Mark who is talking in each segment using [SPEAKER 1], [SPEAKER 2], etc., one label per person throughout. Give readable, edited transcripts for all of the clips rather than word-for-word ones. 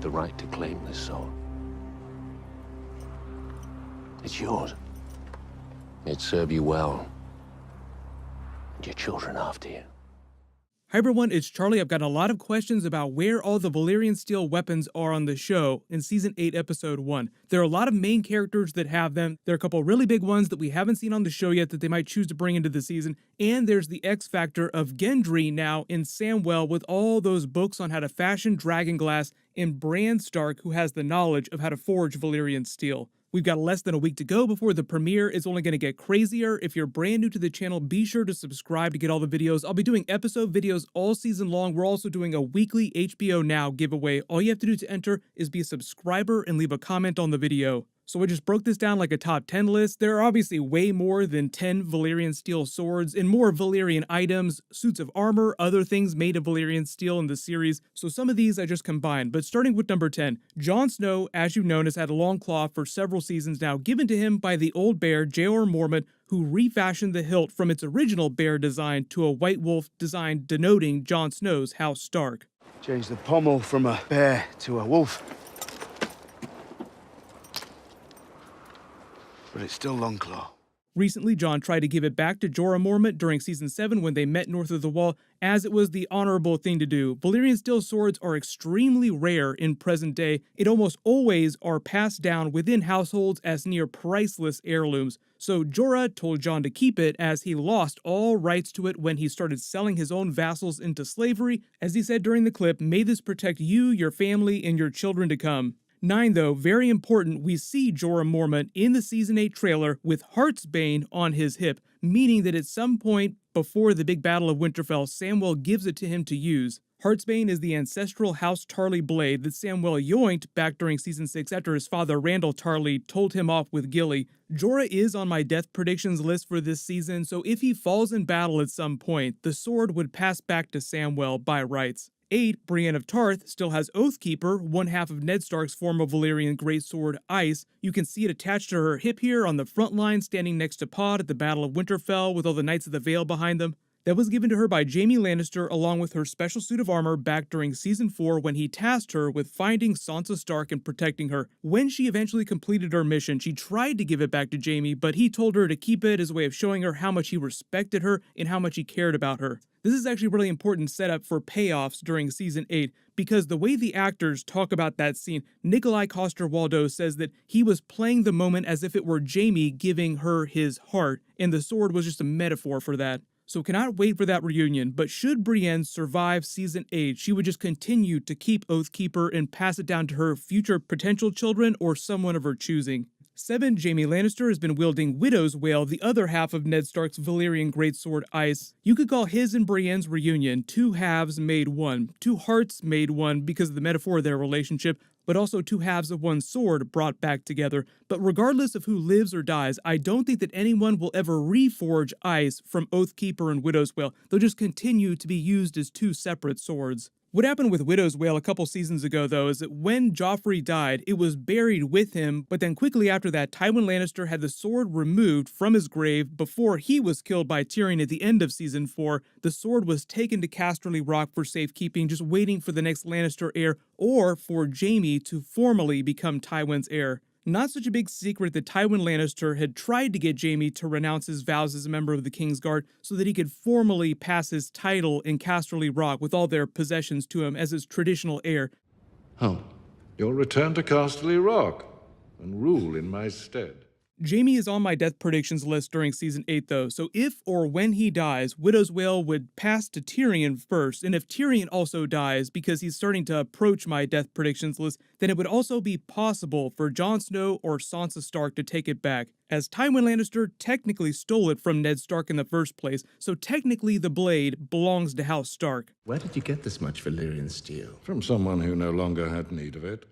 [SPEAKER 1] the right to claim this sword. It's yours. It'd serve you well. And your children after you.
[SPEAKER 2] Hi everyone, it's Charlie. I've gotten a lot of questions about where all the Valyrian steel weapons are on the show in Season 8, Episode 1. There are a lot of main characters that have them. There are a couple really big ones that we haven't seen on the show yet that they might choose to bring into the season. And there's the X factor of Gendry now in Samwell with all those books on how to fashion dragonglass, and Bran Stark, who has the knowledge of how to forge Valyrian steel. We've got less than a week to go before the premiere. It's only going to get crazier. If you're brand new to the channel, be sure to subscribe to get all the videos. I'll be doing episode videos all season long. We're also doing a weekly HBO Now giveaway. All you have to do to enter is be a subscriber and leave a comment on the video. So I just broke this down like a top 10 list. There are obviously way more than 10 Valyrian steel swords and more Valyrian items, suits of armor, other things made of Valyrian steel in the series. So some of these I just combined. But starting with number 10, Jon Snow, as you've known, has had a long claw for several seasons now, given to him by the old bear, Jeor Mormont, who refashioned the hilt from its original bear design to a white wolf design denoting Jon Snow's House Stark.
[SPEAKER 3] Change the pommel from a bear to a wolf. But it's still Longclaw.
[SPEAKER 2] Recently, Jon tried to give it back to Jorah Mormont during Season 7 when they met north of the Wall, as it was the honorable thing to do. Valyrian steel swords are extremely rare in present day. It almost always are passed down within households as near priceless heirlooms. So Jorah told Jon to keep it, as he lost all rights to it when he started selling his own vassals into slavery. As he said during the clip, "May this protect you, your family, and your children to come." 9, though, very important, we see Jorah Mormont in the Season 8 trailer with Heartsbane on his hip, meaning that at some point before the big battle of Winterfell, Samwell gives it to him to use. Heartsbane is the ancestral House Tarly blade that Samwell yoinked back during Season 6 after his father Randall Tarly told him off with Gilly. Jorah is on my death predictions list for this season, so if he falls in battle at some point, the sword would pass back to Samwell by rights. 8, Brienne of Tarth still has Oathkeeper, one half of Ned Stark's former Valyrian greatsword Ice. You can see it attached to her hip here on the front line, standing next to Pod at the Battle of Winterfell with all the Knights of the Vale behind them. That was given to her by Jaime Lannister along with her special suit of armor back during Season 4 when he tasked her with finding Sansa Stark and protecting her. When she eventually completed her mission, she tried to give it back to Jaime, but he told her to keep it as a way of showing her how much he respected her and how much he cared about her. This is actually a really important setup for payoffs during Season 8, because the way the actors talk about that scene, Nikolai Coster-Waldau says that he was playing the moment as if it were Jaime giving her his heart, and the sword was just a metaphor for that. So cannot wait for that reunion, but should Brienne survive Season 8, she would just continue to keep Oathkeeper and pass it down to her future potential children or someone of her choosing. 7, Jaime Lannister has been wielding Widow's Wail, the other half of Ned Stark's Valyrian greatsword Ice. You could call his and Brienne's reunion two halves made one, two hearts made one because of the metaphor of their relationship, but also two halves of one sword brought back together. But regardless of who lives or dies, I don't think that anyone will ever reforge Ice from Oathkeeper and Widow's Wail. They'll just continue to be used as two separate swords. What happened with Widow's Wail a couple seasons ago, though, is that when Joffrey died, it was buried with him, but then quickly after that, Tywin Lannister had the sword removed from his grave before he was killed by Tyrion at the end of Season 4. The sword was taken to Casterly Rock for safekeeping, just waiting for the next Lannister heir, or for Jaime to formally become Tywin's heir. Not such a big secret that Tywin Lannister had tried to get Jaime to renounce his vows as a member of the Kingsguard so that he could formally pass his title in Casterly Rock with all their possessions to him as his traditional heir.
[SPEAKER 4] Oh, you'll return to Casterly Rock and rule in my stead.
[SPEAKER 2] Jaime is on my death predictions list during Season 8 though, so if or when he dies, Widow's Wail would pass to Tyrion first, and if Tyrion also dies because he's starting to approach my death predictions list, then it would also be possible for Jon Snow or Sansa Stark to take it back, as Tywin Lannister technically stole it from Ned Stark in the first place, so technically the blade belongs to House Stark.
[SPEAKER 5] Where did you get this much Valyrian steel?
[SPEAKER 4] From someone who no longer had need of it.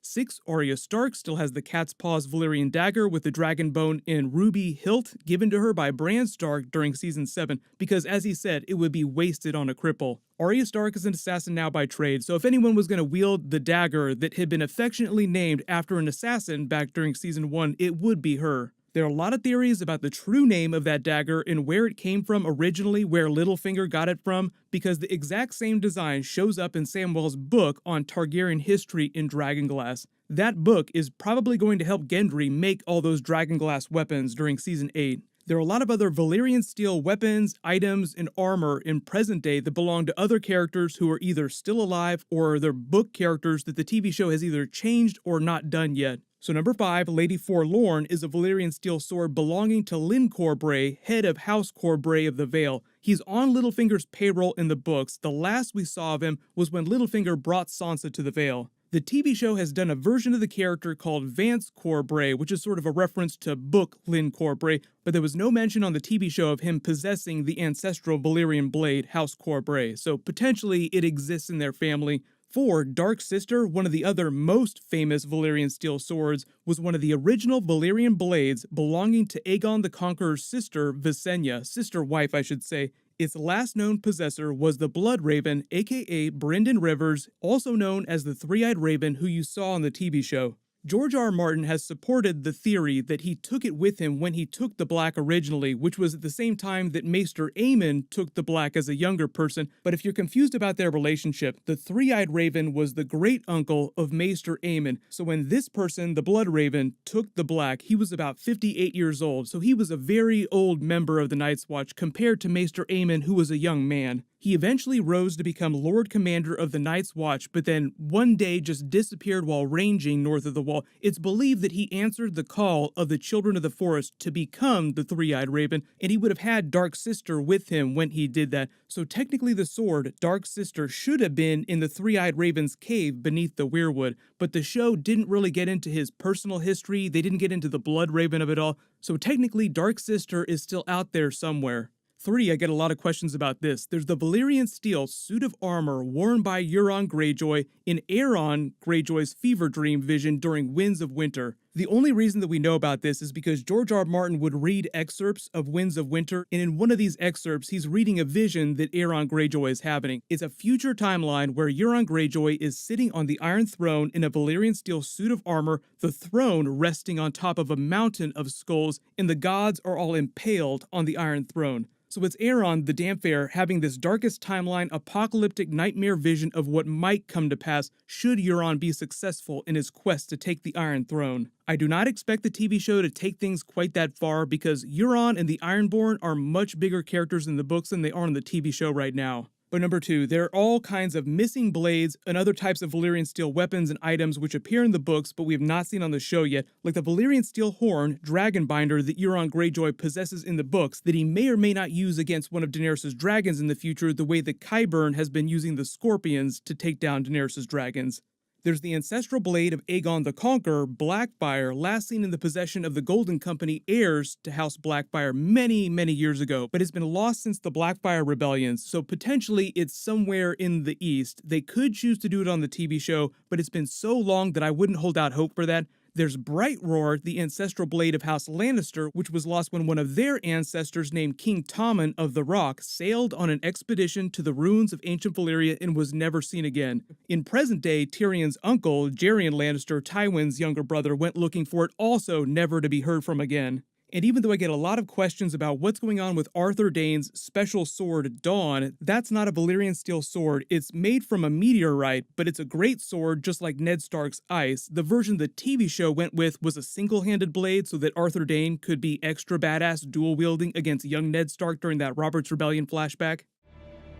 [SPEAKER 2] 6, Arya Stark still has the Cat's Paws Valyrian dagger with the dragon bone and ruby hilt given to her by Bran Stark during Season 7, because as he said, it would be wasted on a cripple. Arya Stark is an assassin now by trade, so if anyone was going to wield the dagger that had been affectionately named after an assassin back during Season 1, it would be her. There are a lot of theories about the true name of that dagger and where it came from originally, where Littlefinger got it from, because the exact same design shows up in Samwell's book on Targaryen history in Dragonglass. That book is probably going to help Gendry make all those Dragonglass weapons during Season 8. There are a lot of other Valyrian steel weapons, items, and armor in present day that belong to other characters who are either still alive or they're book characters that the TV show has either changed or not done yet. So number 5, Lady Forlorn is a Valyrian steel sword belonging to Lyn Corbray, head of House Corbray of the Vale. He's on Littlefinger's payroll in the books. The last we saw of him was when Littlefinger brought Sansa to the Vale. The TV show has done a version of the character called Vance Corbray, which is sort of a reference to book Lyn Corbray, but there was no mention on the TV show of him possessing the ancestral Valyrian blade, House Corbray, so potentially it exists in their family. 4, Dark Sister, one of the other most famous Valyrian steel swords, was one of the original Valyrian blades belonging to Aegon the Conqueror's sister, Visenya, sister wife I should say. Its last known possessor was the Blood Raven, aka Brynden Rivers, also known as the Three-Eyed Raven who you saw on the TV show. George R. R. Martin has supported the theory that he took it with him when he took the black originally, which was at the same time that Maester Aemon took the black as a younger person, but if you're confused about their relationship, the Three-Eyed Raven was the great-uncle of Maester Aemon, so when this person, the Blood Raven, took the black, he was about 58 years old, so he was a very old member of the Night's Watch compared to Maester Aemon, who was a young man. He eventually rose to become Lord Commander of the Night's Watch, but then one day just disappeared while ranging north of the Wall. It's believed that he answered the call of the Children of the Forest to become the Three-Eyed Raven, and he would have had Dark Sister with him when he did that. So technically the sword, Dark Sister, should have been in the Three-Eyed Raven's cave beneath the weirwood, but the show didn't really get into his personal history, they didn't get into the Blood Raven of it all, so technically Dark Sister is still out there somewhere. 3, I get a lot of questions about this. There's the Valyrian steel suit of armor worn by Euron Greyjoy in Aeron Greyjoy's fever dream vision during Winds of Winter. The only reason that we know about this is because George R. R. Martin would read excerpts of Winds of Winter, and in one of these excerpts, he's reading a vision that Aeron Greyjoy is having. It's a future timeline where Euron Greyjoy is sitting on the Iron Throne in a Valyrian steel suit of armor, the throne resting on top of a mountain of skulls, and the gods are all impaled on the Iron Throne. So it's Aeron, the Damphair, having this darkest timeline apocalyptic nightmare vision of what might come to pass should Euron be successful in his quest to take the Iron Throne. I do not expect the TV show to take things quite that far because Euron and the Ironborn are much bigger characters in the books than they are in the TV show right now. But number 2, there are all kinds of missing blades and other types of Valyrian steel weapons and items which appear in the books but we have not seen on the show yet, like the Valyrian steel horn, Dragonbinder, that Euron Greyjoy possesses in the books that he may or may not use against one of Daenerys' dragons in the future the way that Qyburn has been using the Scorpions to take down Daenerys' dragons. There's the ancestral blade of Aegon the Conqueror, Blackfyre, last seen in the possession of the Golden Company heirs to House Blackfyre many, many years ago, but it's been lost since the Blackfyre rebellions, so potentially it's somewhere in the east. They could choose to do it on the TV show, but it's been so long that I wouldn't hold out hope for that. There's Bright Roar, the ancestral blade of House Lannister, which was lost when one of their ancestors named King Tommen of the Rock sailed on an expedition to the ruins of ancient Valyria and was never seen again. In present day, Tyrion's uncle, Jaerion Lannister, Tywin's younger brother, went looking for it, also never to be heard from again. And even though I get a lot of questions about what's going on with Arthur Dayne's special sword, Dawn, that's not a Valyrian steel sword. It's made from a meteorite, but it's a great sword just like Ned Stark's ice. The version the TV show went with was a single-handed blade so that Arthur Dayne could be extra badass dual-wielding against young Ned Stark during that Robert's Rebellion flashback.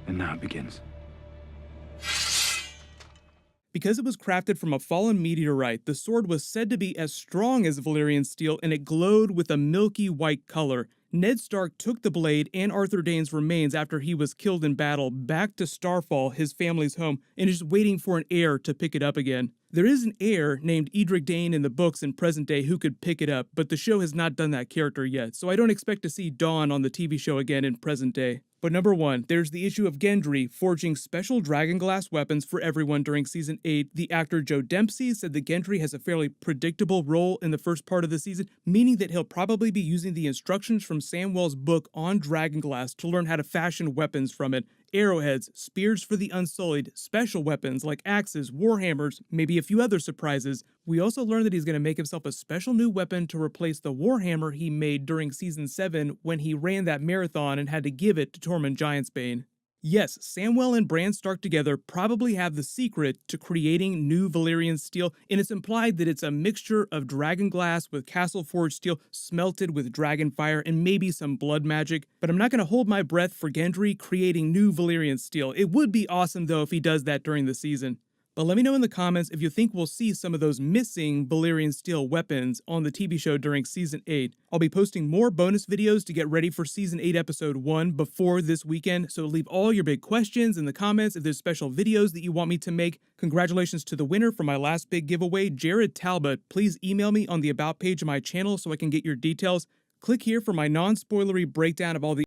[SPEAKER 3] And now it begins.
[SPEAKER 2] Because it was crafted from a fallen meteorite, the sword was said to be as strong as Valyrian steel and it glowed with a milky white color. Ned Stark took the blade and Arthur Dayne's remains after he was killed in battle back to Starfall, his family's home, and is waiting for an heir to pick it up again. There is an heir named Edric Dayne in the books in present day who could pick it up, but the show has not done that character yet, so I don't expect to see Dawn on the TV show again in present day. But number 1, there's the issue of Gendry forging special dragonglass weapons for everyone during Season 8. The actor Joe Dempsey said that Gendry has a fairly predictable role in the first part of the season, meaning that he'll probably be using the instructions from Samwell's book on dragonglass to learn how to fashion weapons from it. arrowheads, spears for the Unsullied, special weapons like axes, warhammers, maybe a few other surprises. We also learned that he's going to make himself a special new weapon to replace the warhammer he made during Season 7 when he ran that marathon and had to give it to Tormund Giantsbane. Yes, Samwell and Bran Stark together probably have the secret to creating new Valyrian steel, and it's implied that it's a mixture of dragon glass with castle forged steel smelted with dragon fire and maybe some blood magic, but I'm not going to hold my breath for Gendry creating new Valyrian steel. It would be awesome though if he does that during the season. But let me know in the comments if you think we'll see some of those missing Valyrian steel weapons on the TV show during Season 8. I'll be posting more bonus videos to get ready for Season 8 Episode 1 before this weekend, so leave all your big questions in the comments if there's special videos that you want me to make. Congratulations to the winner for my last big giveaway, Jared Talbot. Please email me on the About page of my channel so I can get your details. Click here for my non-spoilery breakdown of all the